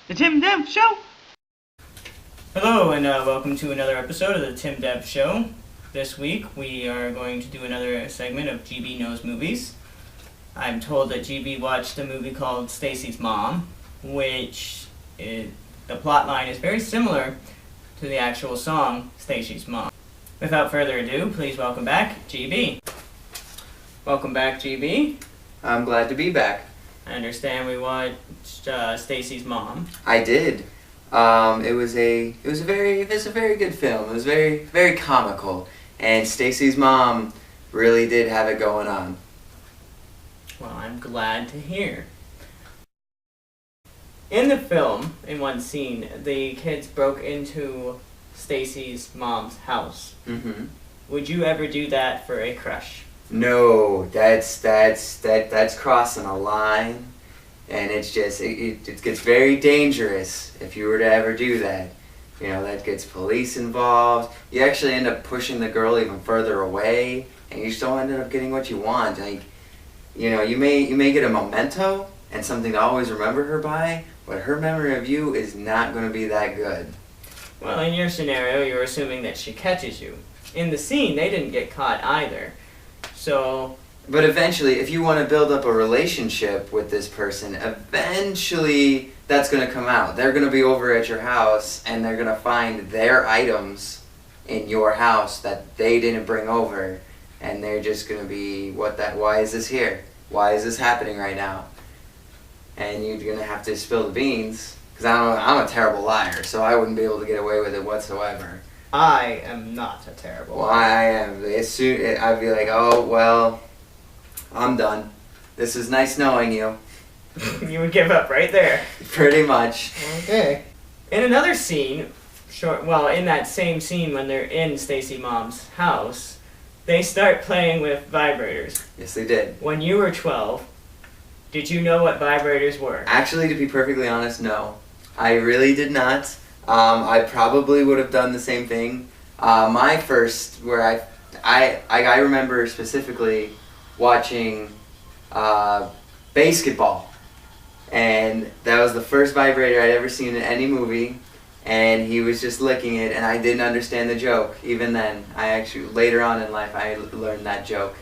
The Timdev Show. Hello and welcome to another episode of the Timdev Show. This week we are going to do another segment of GB Knows Movies. I'm told that GB watched a movie called Stacy's Mom, which the plot line is very similar to the actual song Stacy's Mom. Without further ado, please welcome back GB. Welcome back, GB. I'm glad to be back. I understand we watched Stacy's Mom. I did. It was a very good film. It was very comical, and Stacy's mom really did have it going on. Well, I'm glad to hear. In the film, in one scene, the kids broke into Stacy's mom's house. Mm-hmm. Would you ever do that for a crush? No, that's crossing a line, and it gets very dangerous if you were to ever do that. You know, that gets police involved. You actually end up pushing the girl even further away, and you still end up getting what you want. Like, you know, you may get a memento and something to always remember her by, but her memory of you is not going to be that good. Well, in your scenario, you're assuming that she catches you. In the scene, they didn't get caught either. So... But eventually, if you want to build up a relationship with this person, eventually that's going to come out. They're going to be over at your house, and they're going to find their items in your house that they didn't bring over, and they're just going to be, why is this here? Why is this happening right now? And you're going to have to spill the beans, because I'm a terrible liar, so I wouldn't be able to get away with it whatsoever. I am not a terrible Well, liar. I am. I'd be like, oh, well, I'm done. This is nice knowing you. You would give up right there. Pretty much. Okay. In another scene, in that same scene when they're in Stacy Mom's house, they start playing with vibrators. Yes, they did. When you were 12, did you know what vibrators were? Actually, to be perfectly honest, no. I really did not. I probably would have done the same thing. My first, where I remember specifically watching basketball, and that was the first vibrator I'd ever seen in any movie, and he was just licking it, and I didn't understand the joke. Even then, later on in life, I learned that joke,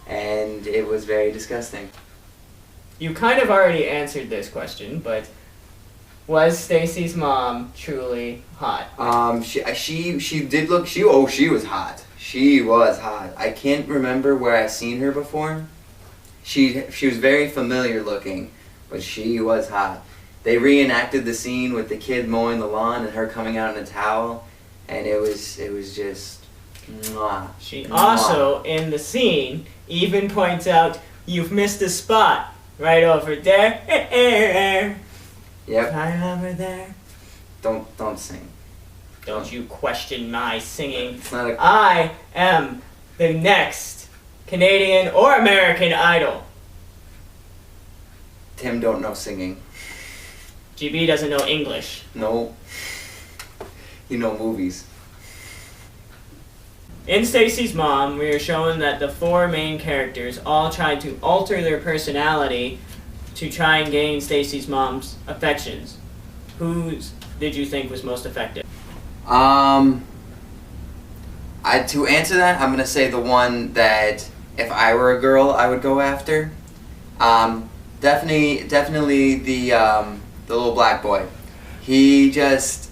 and it was very disgusting. You kind of already answered this question, but was Stacy's mom truly hot? She did look, she was hot. She was hot. I can't remember where I've seen her before. She was very familiar looking, but she was hot. They reenacted the scene with the kid mowing the lawn and her coming out in a towel, and it was just mwah. She Mwah. also, in the scene, even points out, "You've missed a spot right over there." Yep. Right over there. Don't sing. Don't you question my singing. It's not a... I am the next Canadian or American Idol. Tim don't know singing. GB doesn't know English. No. You know movies. In Stacy's Mom, we are shown that the four main characters all tried to alter their personality to try and gain Stacy's mom's affections. Whose did you think was most effective? To answer that, I'm gonna say the one that if I were a girl, I would go after. Definitely the little black boy. He just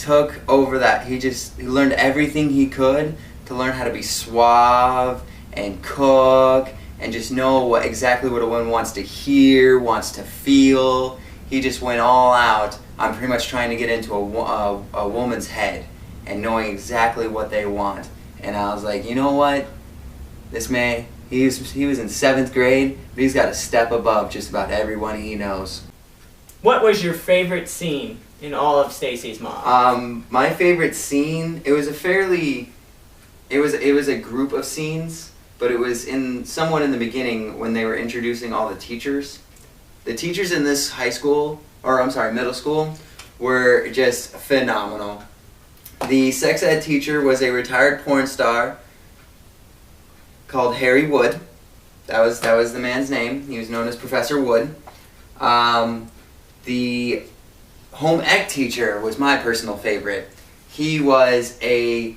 took over that. He learned everything he could to learn how to be suave and cook and just know exactly what a woman wants to hear, wants to feel. He just went all out on pretty much trying to get into a woman's head and knowing exactly what they want. And I was like, you know what? This man, he was in 7th grade, but he's got a step above just about everyone he knows. What was your favorite scene in all of Stacy's Mom? My favorite scene, it was a group of scenes, but it was somewhat in the beginning when they were introducing all the teachers. The teachers in this middle school were just phenomenal. The sex ed teacher was a retired porn star called Harry Wood. That was the man's name. He was known as Professor Wood. The home ec teacher was my personal favorite. He was a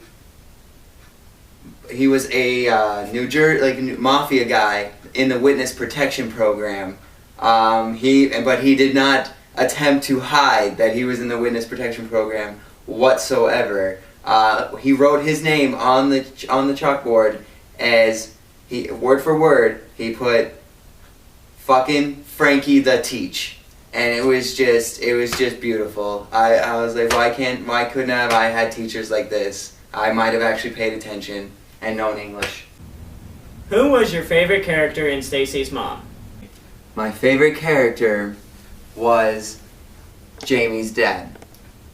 New Jersey mafia guy in the witness protection program. But he did not attempt to hide that he was in the witness protection program whatsoever. He wrote his name on the chalkboard as word for word. He put "fucking Frankie the Teach," and it was just beautiful. I was like, why couldn't I had teachers like this? I might have actually paid attention and known English. Who was your favorite character in Stacy's mom? My favorite character was Jamie's dad.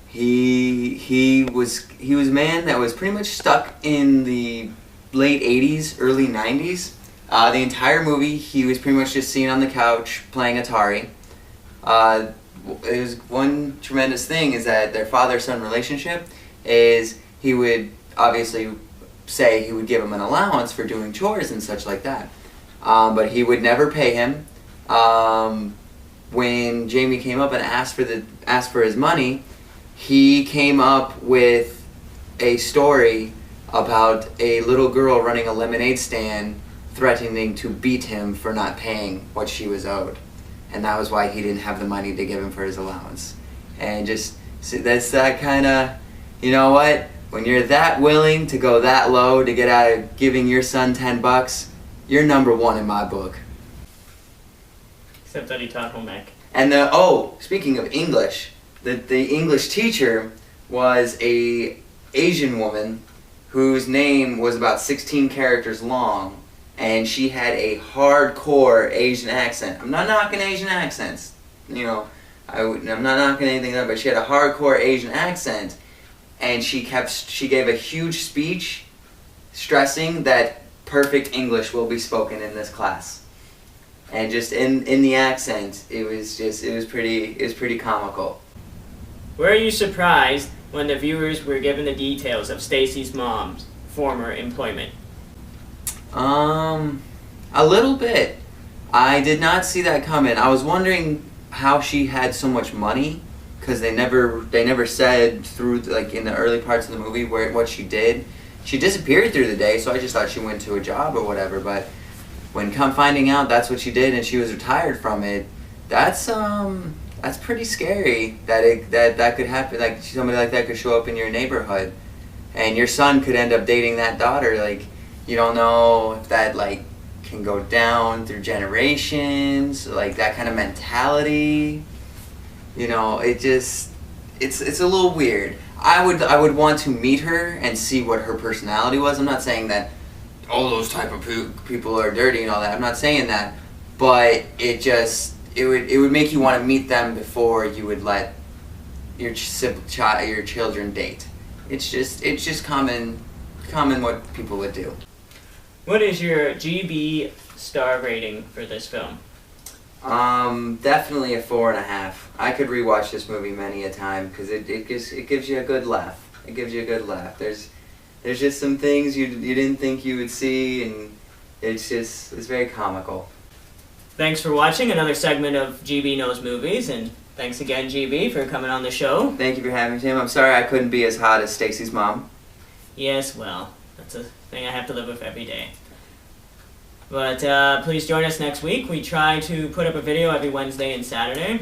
He was a man that was pretty much stuck in the late 80s, early 90s. The entire movie, he was pretty much just seen on the couch playing Atari. It was one tremendous thing is that their father-son relationship is he would obviously say he would give him an allowance for doing chores and such like that. But he would never pay him. When Jamie came up and asked for his money, he came up with a story about a little girl running a lemonade stand threatening to beat him for not paying what she was owed. And that was why he didn't have the money to give him for his allowance. And that's that kind of, you know what? When you're that willing to go that low to get out of giving your son $10, you're number one in my book. Except that he taught home ec. And speaking of English, the English teacher was a Asian woman whose name was about 16 characters long, and she had a hardcore Asian accent. I'm not knocking Asian accents, I'm not knocking anything else, but she had a hardcore Asian accent, and she gave a huge speech stressing that perfect English will be spoken in this class. And just in the accent, it was pretty comical. Were you surprised when the viewers were given the details of Stacy's mom's former employment? A little bit. I did not see that coming. I was wondering how she had so much money, because they never said through in the early parts of the movie what she did. She disappeared through the day, so I just thought she went to a job or whatever. But when finding out that's what she did and she was retired from it, that's pretty scary. That could happen. Like somebody like that could show up in your neighborhood, and your son could end up dating that daughter. Like you don't know if that can go down through generations. Like that kind of mentality. It's a little weird. I would want to meet her and see what her personality was. I'm not saying that all those type of people are dirty and all that. I'm not saying that, but it would make you want to meet them before you would let your children date. It's just common what people would do. What is your GB star rating for this film? Definitely a 4.5. I could rewatch this movie many a time because it gives you a good laugh. It gives you a good laugh. There's just some things you didn't think you would see, and it's very comical. Thanks for watching another segment of GB Knows Movies, and thanks again, GB, for coming on the show. Thank you for having me, Tim. I'm sorry I couldn't be as hot as Stacy's mom. Yes, well, that's a thing I have to live with every day. But please join us next week. We try to put up a video every Wednesday and Saturday.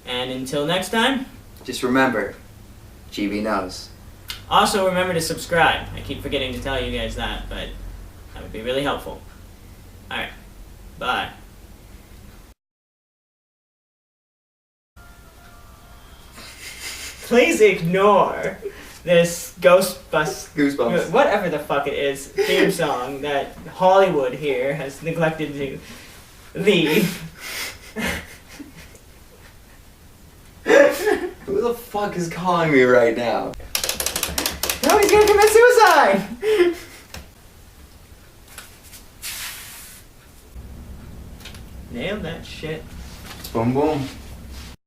And until next time, just remember, GB knows. Also, remember to subscribe. I keep forgetting to tell you guys that, but that would be really helpful. Alright, bye. Please ignore this Goosebumps. whatever the fuck it is, theme song that Hollywood here has neglected to leave. Who the fuck is calling me right now? No, he's gonna commit suicide! Nailed that shit. Boom boom.